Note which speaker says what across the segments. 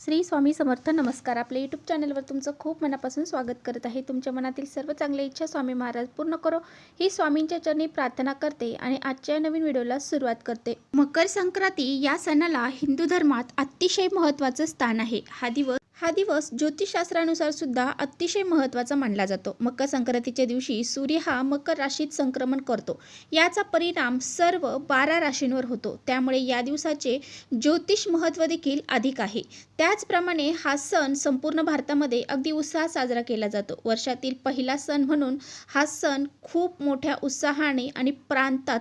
Speaker 1: श्री स्वामी समर्थ. नमस्कार. आपल्या यूट्यूब चॅनलवर तुमचं खूप मनापासून स्वागत करत आहे. तुमच्या मनातील सर्व चांगल्या इच्छा स्वामी महाराज पूर्ण करो ही स्वामींच्या चरणी प्रार्थना करते आणि आजच्या नवीन व्हिडिओला सुरुवात करते. मकर संक्रांती या सणाला हिंदू धर्मात अतिशय महत्त्वाचं स्थान आहे. हा दिवस ज्योतिषशास्त्रानुसार सुद्धा अतिशय महत्त्वाचा मानला जातो. मकर संक्रांतीच्या दिवशी सूर्य हा मकर राशीत संक्रमण करतो. याचा परिणाम सर्व 12 राशींवर होतो. त्यामुळे या दिवसाचे ज्योतिष महत्त्व देखील अधिक आहे. त्याचप्रमाणे हा सण संपूर्ण भारतामध्ये अगदी उत्साहात साजरा केला जातो. वर्षातील पहिला सण म्हणून हा सण खूप मोठ्या उत्साहाने आणि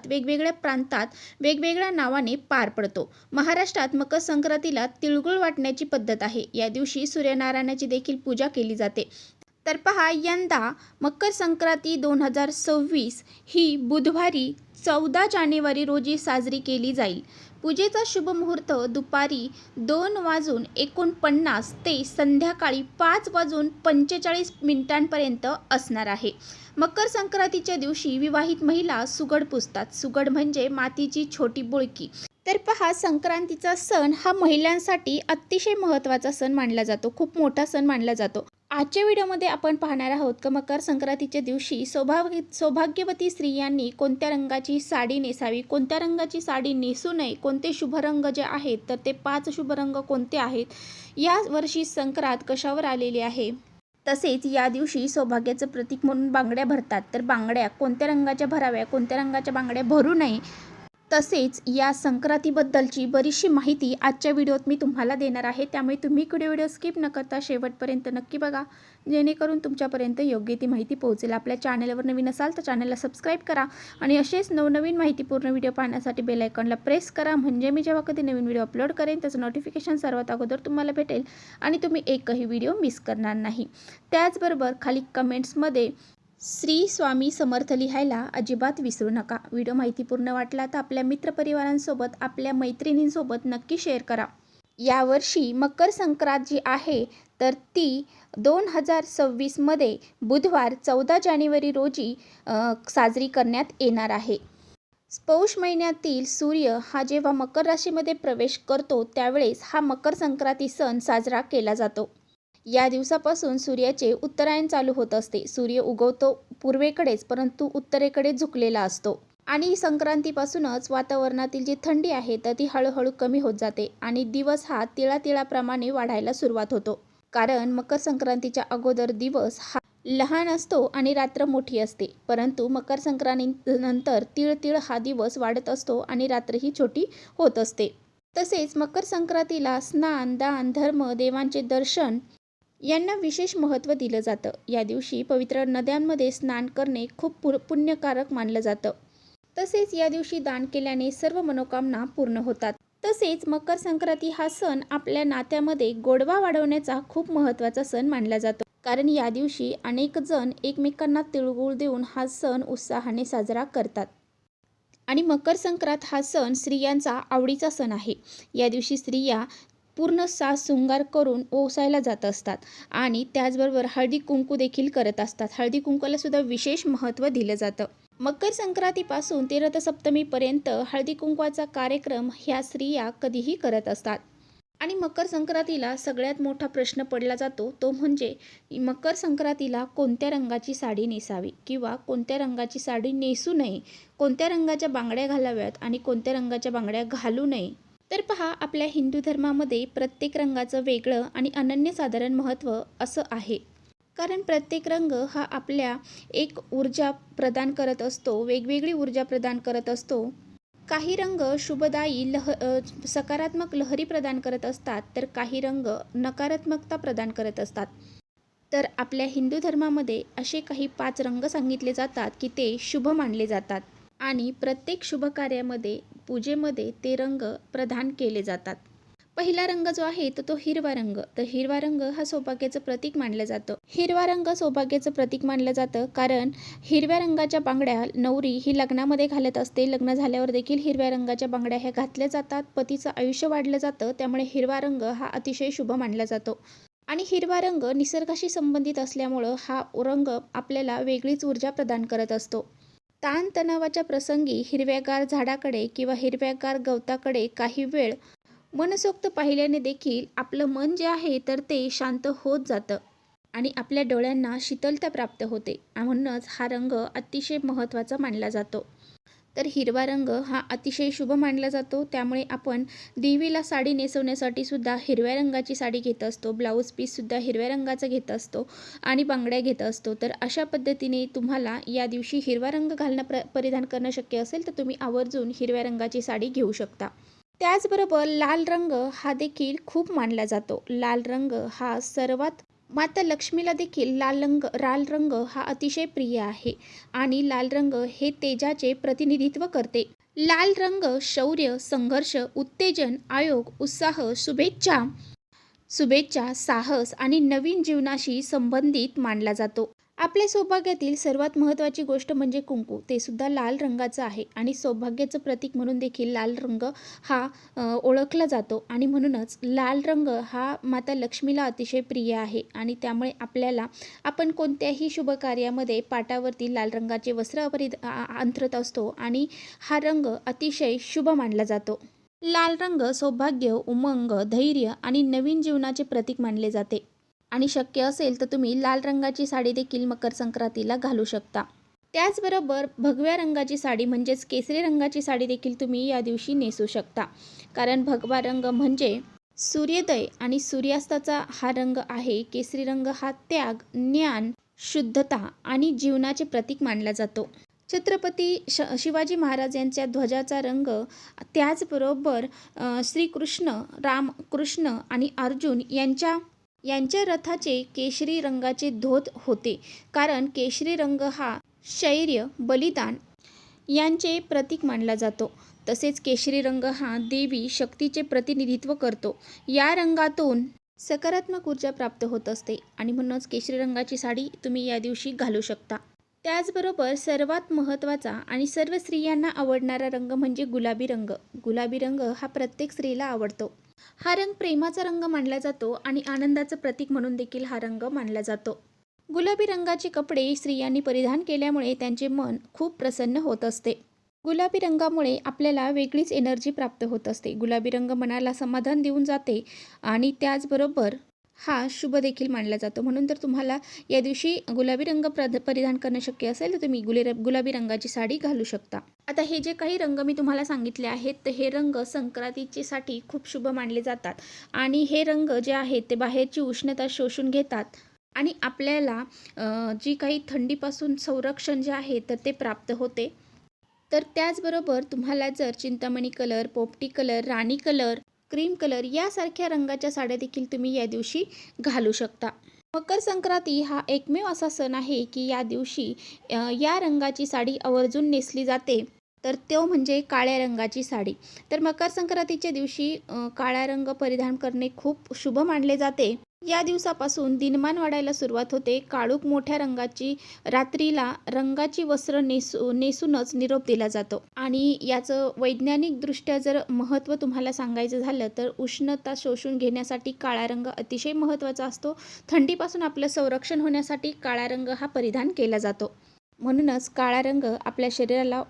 Speaker 1: वेगवेगळ्या प्रांतात वेगवेगळ्या नावाने पार पडतो. महाराष्ट्रात मकर संक्रांतीला तिळगुळ वाटण्याची पद्धत आहे. या दिवशी सूर्यनारायणाची देखील पूजा केली जाते. तर पहा, यंदा मकर संक्रांती 2026 ही बुधवारी 14 जानेवारी रोजी साजरी केली जाईल. पूजेचा शुभ मुहूर्त दुपारी 2:49 ते संध्याकाळी 5:45 पर्यंत असणार आहे. मकर संक्रांतीच्या दिवशी विवाहित महिला सुगड पुजतात. सुगड म्हणजे मातीची छोटी बोळकी. तर पहा, संक्रांतीचा सण हा महिलांसाठी अतिशय महत्त्वाचा सण मानला जातो. खूप मोठा सण मानला जातो. आजच्या व्हिडिओमध्ये आपण पाहणार आहोत की मकर संक्रांतीच्या दिवशी सौभाग्यवती स्त्रियांनी कोणत्या रंगाची साडी नेसावी, कोणत्या रंगाची साडी नेसू नये, कोणते शुभ रंग जे आहेत तर ते 5 शुभ रंग कोणते आहेत, या वर्षी संक्रांत कशावर आलेली आहे. तसेच या दिवशी सौभाग्याचं प्रतीक म्हणून बांगड्या भरतात. तर बांगड्या कोणत्या रंगाच्या भराव्या, कोणत्या रंगाच्या बांगड्या भरू नये, तसेच या संक्रांतीबद्दलची बरीचशी माहिती आजच्या व्हिडिओत मी तुम्हाला देणार आहे. त्यामुळे तुम्ही व्हिडिओ स्किप न करता शेवटपर्यंत नक्की बघा, जेणेकरून तुमच्यापर्यंत योग्य ती माहिती पोहोचेल. आपल्या चॅनलवर नवीन असाल तर चॅनलला सबस्क्राईब करा आणि असेच नवनवीन माहितीपूर्ण व्हिडिओ पाहण्यासाठी बेल आयकॉनला प्रेस करा. म्हणजे मी जेव्हा कधी नवीन व्हिडिओ अपलोड करेन त्याचं नोटिफिकेशन सर्वात अगोदर तुम्हाला भेटेल आणि तुम्ही एकही व्हिडिओ मिस करणार नाही. त्याचबरोबर खाली कमेंट्समध्ये श्री स्वामी समर्थ लिहायला अजिबात विसरू नका. व्हिडिओ माहितीपूर्ण वाटला तर आपल्या मित्रपरिवारांसोबत, आपल्या मैत्रिणींसोबत नक्की शेअर करा. यावर्षी मकर संक्रांत जी आहे तर ती 2026 बुधवार 14 जानेवारी रोजी साजरी करण्यात येणार आहे. पौष महिन्यातील सूर्य हा जेव्हा मकर राशीमध्ये प्रवेश करतो त्यावेळेस हा मकर संक्रांती सण साजरा केला जातो. या दिवसापासून सूर्याचे उत्तरायण चालू होत असते. सूर्य उगवतो पूर्वेकडेच, परंतु उत्तरेकडे झुकलेला असतो आणि संक्रांतीपासूनच वातावरणातील जी थंडी आहे तर ती हळूहळू कमी होत जाते आणि दिवस हा तिळाप्रमाणे वाढायला सुरुवात होतो. कारण मकर संक्रांतीच्या अगोदर दिवस हा लहान असतो आणि रात्र मोठी असते, परंतु मकर संक्रांतीनंतर तिळ हा दिवस वाढत असतो आणि रात्रही छोटी होत असते. तसेच मकर संक्रांतीला स्नान, दान, धर्म, देवांचे दर्शन यांना विशेष महत्त्व दिलं जातं. या दिवशी पवित्र नद्यांमध्ये स्नान करणे खूप पुण्यकारक मानलं जातं. तसेच या दिवशी दान केल्याने सर्व मनोकामना पूर्ण होतात. तसेच मकर संक्रांती हा सण आपल्या नात्यामध्ये गोडवा वाढवण्याचा खूप महत्त्वाचा सण मानला जातो. कारण या दिवशी अनेक जण एकमेकांना तिळगुळ देऊन हा सण उत्साहाने साजरा करतात. आणि मकर संक्रांत हा सण स्त्रियांचा आवडीचा सण आहे. या दिवशी स्त्रिया पूर्ण साज शृंगार करून ओसायला जात असतात आणि त्याचबरोबर हळदी कुंकू देखील करत असतात. हळदी कुंकूला सुद्धा विशेष महत्त्व दिलं जातं. मकर संक्रांतीपासून ते रथसप्तमीपर्यंत हळदी कुंकवाचा कार्यक्रम ह्या स्त्रिया कधीही करत असतात. आणि मकर संक्रांतीला सगळ्यात मोठा प्रश्न पडला जातो तो म्हणजे मकर संक्रांतीला कोणत्या रंगाची साडी नेसावी किंवा कोणत्या रंगाची साडी नेसू नये, कोणत्या रंगाच्या बांगड्या घालाव्यात आणि कोणत्या रंगाच्या बांगड्या घालू नये. तर पहा, आपल्या हिंदू धर्मामध्ये प्रत्येक रंगाचं वेगळं आणि अनन्यसाधारण महत्त्व असं आहे. कारण प्रत्येक रंग हा आपल्या एक ऊर्जा प्रदान करत असतो, वेगवेगळी ऊर्जा प्रदान करत असतो. काही रंग शुभदायी सकारात्मक लहरी प्रदान करत असतात तर काही रंग नकारात्मकता प्रदान करत असतात. तर आपल्या हिंदू धर्मामध्ये असे काही 5 रंग सांगितले जातात की ते शुभ मानले जातात आणि प्रत्येक शुभ कार्यामध्ये, पूजेमध्ये ते रंग प्रदान केले जातात. पहिला रंग जो आहे तो हिरवा रंग. तर हिरवा रंग हा सौभाग्याचं प्रतीक मानलं जातं. हिरवा रंग सौभाग्याचं प्रतीक मानलं जातं कारण हिरव्या रंगाच्या बांगड्या नवरी ही लग्नामध्ये घालत असते. लग्न झाल्यावर देखील हिरव्या रंगाच्या बांगड्या ह्या घातल्या जातात. पतीचं आयुष्य वाढलं जातं, त्यामुळे हिरवा रंग हा अतिशय शुभ मानला जातो. आणि हिरवा रंग निसर्गाशी संबंधित असल्यामुळं हा रंग आपल्याला वेगळीच ऊर्जा प्रदान करत असतो. ताणतणावाच्या प्रसंगी हिरव्यागार झाडाकडे किंवा हिरव्यागार गवताकडे काही वेळ मनसोक्त पाहिल्याने देखील आपलं मन जे आहे तर ते शांत होत जातं आणि आपल्या डोळ्यांना शीतलता प्राप्त होते. म्हणूनच हा रंग अतिशय महत्त्वाचा मानला जातो. तर हिरवा रंग हा अतिशय शुभ मानला जातो. त्यामुळे आपण देवीला साडी नेसवण्यासाठी सुद्धा हिरव्या रंगाची साडी घेत असतो. ब्लाऊज पीससुद्धा हिरव्या रंगाचा घेत असतो आणि बांगड्या घेत असतो. तर अशा पद्धतीने तुम्हाला या दिवशी हिरवा रंग परिधान करणं शक्य असेल तर तुम्ही आवर्जून हिरव्या रंगाची साडी घेऊ शकता. त्याचबरोबर लाल रंग हा देखील खूप मानला जातो. लाल रंग हा सर्वात माता लक्ष्मीला देखील लाल रंग हा अतिशय प्रिय आहे आणि लाल रंग हे तेजाचे प्रतिनिधित्व करते. लाल रंग शौर्य, संघर्ष, उत्तेजन, आयोग, उत्साह, शुभेच्छा, साहस आणि नवीन जीवनाशी संबंधित मानला जातो. आपल्या सौभाग्यातील सर्वात महत्त्वाची गोष्ट म्हणजे कुंकू. ते सुद्धा लाल रंगाचं आहे आणि सौभाग्याचं प्रतीक म्हणून देखील लाल रंग हा ओळखला जातो आणि म्हणूनच लाल रंग हा माता लक्ष्मीला अतिशय प्रिय आहे आणि त्यामुळे आपण कोणत्याही शुभ कार्यामध्ये पाटावरती लाल रंगाचे वस्त्र अंथरत असतो आणि हा रंग अतिशय शुभ मानला जातो. लाल रंग सौभाग्य, उमंग, धैर्य आणि नवीन जीवनाचे प्रतीक मानले जाते आणि शक्य असेल तर तुम्ही लाल रंगाची साडी देखील मकर संक्रांतीला घालू शकता. त्याचबरोबर भगव्या रंगाची साडी म्हणजेच केसरी रंगाची साडी देखील तुम्ही या दिवशी नेसू शकता. कारण भगवा रंग म्हणजे सूर्योदय आणि सूर्यास्ताचा हा रंग आहे. केसरी रंग हा त्याग, ज्ञान, शुद्धता आणि जीवनाचे प्रतीक मानला जातो. छत्रपती शिवाजी महाराज यांच्या ध्वजाचा रंग त्याचबरोबर श्रीकृष्ण, रामकृष्ण आणि अर्जुन यांच्या रथाचे केशरी रंगाचे धोत होते. कारण केशरी रंग हा शौर्य, बलिदान यांचे प्रतीक मानला जातो. तसेच केशरी रंग हा देवी शक्तीचे प्रतिनिधित्व करतो. या रंगातून सकारात्मक ऊर्जा प्राप्त होत असते आणि म्हणूनच केशरी रंगाची साडी तुम्ही या दिवशी घालू शकता. त्याचबरोबर सर्वात महत्त्वाचा आणि सर्व स्त्रियांना आवडणारा रंग म्हणजे गुलाबी रंग. गुलाबी रंग हा प्रत्येक स्त्रीला आवडतो. हा रंग प्रेमाचा रंग मानला जातो आणि आनंदाचं प्रतीक म्हणून देखील हा रंग मानला जातो. गुलाबी रंगाचे कपडे स्त्रियांनी परिधान केल्यामुळे त्यांचे मन खूप प्रसन्न होत असते. गुलाबी रंगामुळे आपल्याला वेगळीच एनर्जी प्राप्त होत असते. गुलाबी रंग मनाला समाधान देऊन जाते आणि त्याचबरोबर हा शुभ देखील मानला जातो. म्हणून तर तुम्हाला या दिवशी गुलाबी रंग परिधान करणं शक्य असेल तर तुम्ही गुलाबी रंगाची साडी घालू शकता. आता हे जे काही रंग मी तुम्हाला सांगितले आहेत तर हे रंग संक्रांतीसाठी खूप शुभ मानले जातात आणि हे रंग जे आहेत ते बाहेरची उष्णता शोषून घेतात आणि आपल्याला जी काही थंडीपासून संरक्षण जे आहे तर ते प्राप्त होते. तर त्याचबरोबर तुम्हाला जर चिंतामणी कलर, पोपटी कलर, राणी कलर, क्रीम कलर यासारख्या रंगाच्या साड्या देखील तुम्ही या दिवशी घालू शकता. मकर संक्रांती हा एकमेव असा सण आहे की या दिवशी या रंगाची साडी आवर्जून नेसली जाते. तर तो म्हणजे काळ्या रंगाची साडी. तर मकर संक्रांतीच्या दिवशी काळा रंग परिधान करणे खूप शुभ मानले जाते. या दिवसापासून दिनमान वाढायला सुरुवात होते. काळोख मोठ्या रंगाची रात्रीला रंगाची वस्त्र नेसूनच निरोप दिला जातो आणि याचं वैज्ञानिकदृष्ट्या जर महत्त्व तुम्हाला सांगायचं झालं तर उष्णता शोषून घेण्यासाठी काळा रंग अतिशय महत्त्वाचा असतो. थंडीपासून आपलं संरक्षण होण्यासाठी काळा रंग हा परिधान केला जातो. म्हणूनच काळा रंग आपल्या शरीराला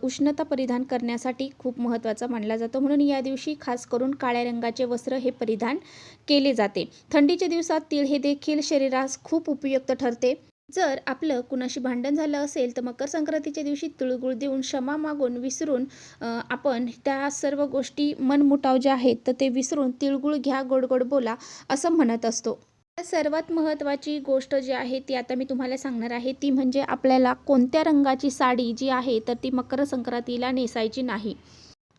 Speaker 1: उष्णता परिधान करण्यासाठी खूप महत्त्वाचा मानला जातो. म्हणून या दिवशी खास करून काळ्या रंगाचे वस्त्र हे परिधान केले जाते. थंडीच्या दिवसात तीळ हे देखील शरीरास खूप उपयुक्त ठरते. जर आपलं कुणाशी भांडण झालं असेल तर मकर संक्रांतीच्या दिवशी तिळगुळ देऊन क्षमा मागून विसरून आपण त्या सर्व गोष्टी मनमुटाव जे आहेत तर ते विसरून तिळगुळ घ्या, गोड गोड बोला असं म्हणत असतो. सर्वात महत्त्वाची गोष्ट जी आहे ती आता मी तुम्हाला सांगणार आहे ती म्हणजे आपल्याला कोणत्या रंगाची साडी जी आहे तर ती मकर संक्रांतीला नेसायची नाही.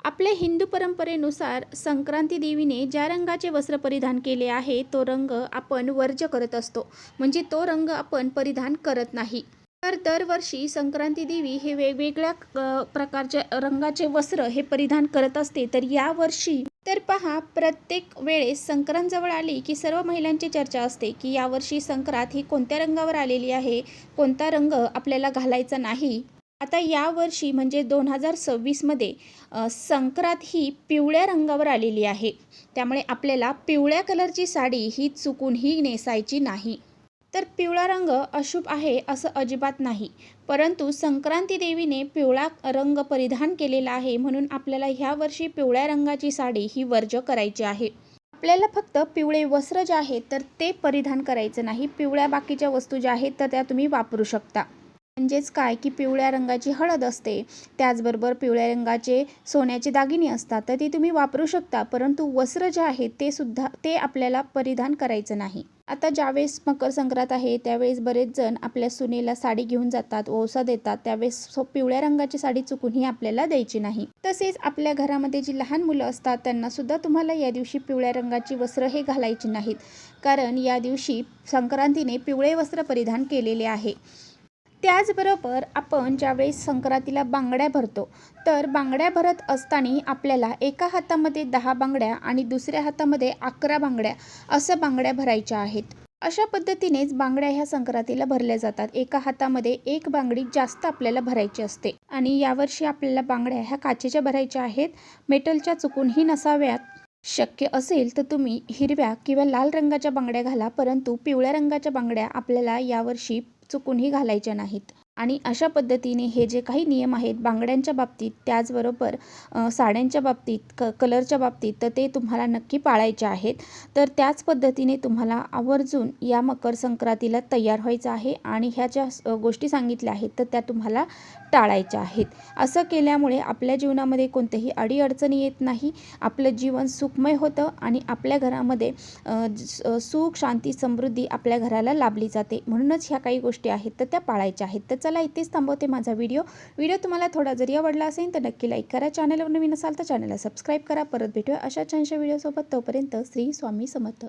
Speaker 1: आपल्या हिंदू परंपरेनुसार संक्रांती देवीने ज्या रंगाचे वस्त्र परिधान केले आहे तो रंग आपण वर्ज्य करत असतो. म्हणजे तो रंग आपण परिधान करत नाही. तर दरवर्षी संक्रांती देवी हे वेगवेगळ्या प्रकारच्या रंगाचे वस्त्र हे परिधान करत असते. तर यावर्षी तर पहा, प्रत्येक वेळेस संक्रांत जवळ आली की सर्व महिलांची चर्चा असते की यावर्षी संक्रांत ही कोणत्या रंगावर आलेली आहे, कोणता रंग आपल्याला घालायचा नाही. आता यावर्षी म्हणजे 2026मध्ये संक्रांत ही पिवळ्या रंगावर आलेली आहे. त्यामुळे आपल्याला पिवळ्या कलरची साडी ही चुकूनही नेसायची नाही. तर पिवळा रंग अशुभ आहे असं अजिबात नाही, परंतु संक्रांती देवीने पिवळा रंग परिधान केलेला आहे, म्हणून आपल्याला ह्या वर्षी पिवळ्या रंगाची साडी ही वर्ज करायची आहे. आपल्याला फक्त पिवळे वस्त्र जे आहेत तर ते परिधान करायचं नाही. पिवळ्या बाकीच्या वस्तू ज्या आहेत तर त्या तुम्ही वापरू शकता. म्हणजेच काय की पिवळ्या रंगाची हळद असते, त्याचबरोबर पिवळ्या रंगाचे सोन्याचे दागिने असतात, तर ते तुम्ही वापरू शकता, परंतु वस्त्र जे आहेत ते आपल्याला परिधान करायचं नाही. आता ज्यावेळेस मकर संक्रांत आहे त्यावेळेस बरेच जण आपल्या सुनेला साडी घेऊन जातात, ओवसा देतात, त्यावेळेस पिवळ्या रंगाची साडी चुकूनही आपल्याला द्यायची नाही. तसेच आपल्या घरामध्ये जी लहान मुलं असतात त्यांना सुद्धा तुम्हाला या दिवशी पिवळ्या रंगाची वस्त्र हे घालायची नाहीत, कारण या दिवशी संक्रांतीने पिवळे वस्त्र परिधान केलेले आहे. त्याचबरोबर आपण ज्यावेळेस संक्रांतीला बांगड्या भरतो, तर बांगड्या भरत असताना आपल्याला एका हातामध्ये 10 बांगड्या आणि दुसऱ्या हातामध्ये 11 बांगड्या असं बांगड्या भरायच्या आहेत. अशा पद्धतीनेच बांगड्या ह्या संक्रांतीला भरल्या जातात. एका हातामध्ये एक बांगडी जास्त आपल्याला भरायची असते आणि यावर्षी आपल्याला बांगड्या ह्या काचेच्या भरायच्या आहेत, मेटलच्या चुकूनही नसाव्यात. शक्य असेल तर तुम्ही हिरव्या किंवा लाल रंगाच्या बांगड्या घाला, परंतु पिवळ्या रंगाच्या बांगड्या आपल्याला यावर्षी चुकूनही घालायच्या नाहीत. आणि अशा पद्धतीने हे जे काही नियम आहेत बांगड्यांच्या बाबतीत, त्याचबरोबर साड्यांच्या बाबतीत, कलरच्या बाबतीत, तर ते तुम्हाला नक्की पाळायचे आहेत. तर त्याच पद्धतीने तुम्हाला आवर्जून या मकर संक्रांतीला तयार व्हायचं आहे आणि ह्या ज्या गोष्टी सांगितल्या आहेत तर त्या तुम्हाला टाळायच्या आहेत. असं केल्यामुळे आपल्या जीवनामध्ये कोणत्याही अडीअडचणी येत नाही, आपलं जीवन सुखमय होतं आणि आपल्या घरामध्ये सुख, शांती, समृद्धी आपल्या घराला लाभली जाते. म्हणूनच ह्या काही गोष्टी आहेत तर त्या पाळायच्या आहेत. तर चला इथेच थांबवते माझा व्हिडिओ तुम्हाला थोडा जरी आवडला असेल तर नक्की लाईक करा. चॅनलवर नवीन असाल तर चॅनलला सबस्क्राईब करा. परत भेटूया अशा छानशा व्हिडिओसोबत. तोपर्यंत श्री स्वामी समर्थ.